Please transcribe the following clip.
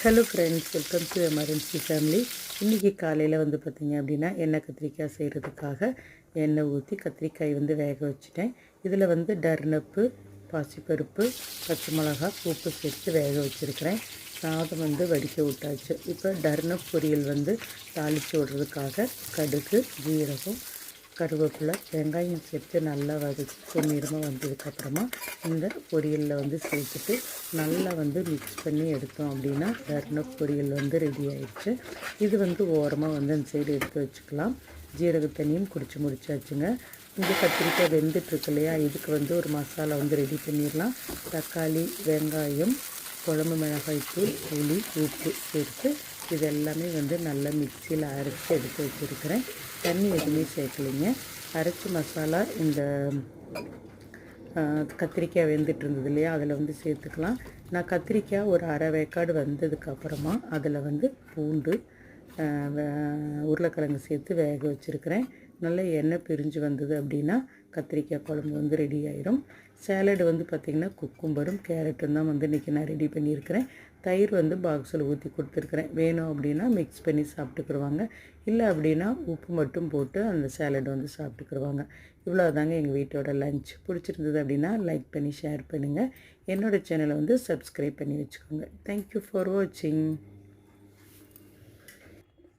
Hello friends, welcome to emergency family. இன்றைக்கி காலையில் வந்து பார்த்திங்க அப்படின்னா எண்ணெய் கத்திரிக்காய் செய்கிறதுக்காக எண்ணெய் ஊற்றி கத்திரிக்காய் வந்து வேக வச்சுட்டேன். இதில் வந்து டர்னப்பு, பாசிப்பருப்பு, பச்சை மிளகா, உப்பு சேர்த்து வேக வச்சுருக்கிறேன். சாதம் வந்து வடிக்க விட்டாச்சு. இப்போ டர்னப் பொரியல் வந்து தாளித்து விடுறதுக்காக கடுகு, ஜீரகம், கருவேப்பிலை, வெங்காயம் சேர்த்து நல்லா வதக்கி பொன்னிறமாக வந்ததுக்கப்புறமா இந்த பொரியலில் வந்து சேர்த்துட்டு நல்லா வந்து மிக்ஸ் பண்ணி எடுத்தோம் அப்படின்னா டர்னப் பொரியல் வந்து ரெடி ஆயிடுச்சு. இது வந்து ஓரமாக வந்து அந்த சைடு எடுத்து வச்சுக்கலாம். ஜீரக தண்ணியும் குடிச்சு முடிச்சாச்சுங்க. இங்கே கத்திரிக்காய் வெந்துட்டுருக்கு இல்லையா, இதுக்கு வந்து ஒரு மசாலா வந்து ரெடி பண்ணிடலாம். தக்காளி, வெங்காயம், குழம்பு மிளகாய்த்தூள், புளி, உப்பு சேர்த்து இது எல்லாமே வந்து நல்லா மிக்சியில் அரைச்சி எடுத்து வச்சுருக்கிறேன். தண்ணி எதுவுமே சேர்க்கலைங்க. அரைச்சி மசாலா இந்த கத்திரிக்காய் வெந்துட்டு இருந்தது இல்லையா, அதில் வந்து சேர்த்துக்கலாம். நான் கத்திரிக்காய் ஒரு அரை வேக்காடு வந்ததுக்கப்புறமா அதில் வந்து பூண்டு, உருளைக்கிழங்கு சேர்த்து வேக வச்சுருக்கிறேன். நல்ல எண்ணெய் பிரிஞ்சு வந்தது அப்படின்னா கத்திரிக்காய் குழம்பு வந்து ரெடி ஆயிரும். சேலடு வந்து பார்த்திங்கன்னா குக்கும்பரும் கேரட்டும் தான் வந்து இன்றைக்கி நான் ரெடி பண்ணியிருக்கிறேன். தயிர் வந்து பாக்ஸில் ஊற்றி கொடுத்துருக்குறேன். வேணும் அப்படின்னா மிக்ஸ் பண்ணி சாப்பிட்டுக்குருவாங்க. இல்லை அப்படின்னா உப்பு மட்டும் போட்டு அந்த சேலட் வந்து சாப்பிட்டுக்குருவாங்க. இவ்வளோ தாங்க எங்கள் வீட்டோட லஞ்ச். பிடிச்சிருந்தது அப்படின்னா லைக் பண்ணி ஷேர் பண்ணுங்கள். என்னோடய சேனலை வந்து சப்ஸ்கிரைப் பண்ணி வச்சுக்கோங்க. தேங்க்யூ ஃபார் வாட்சிங்.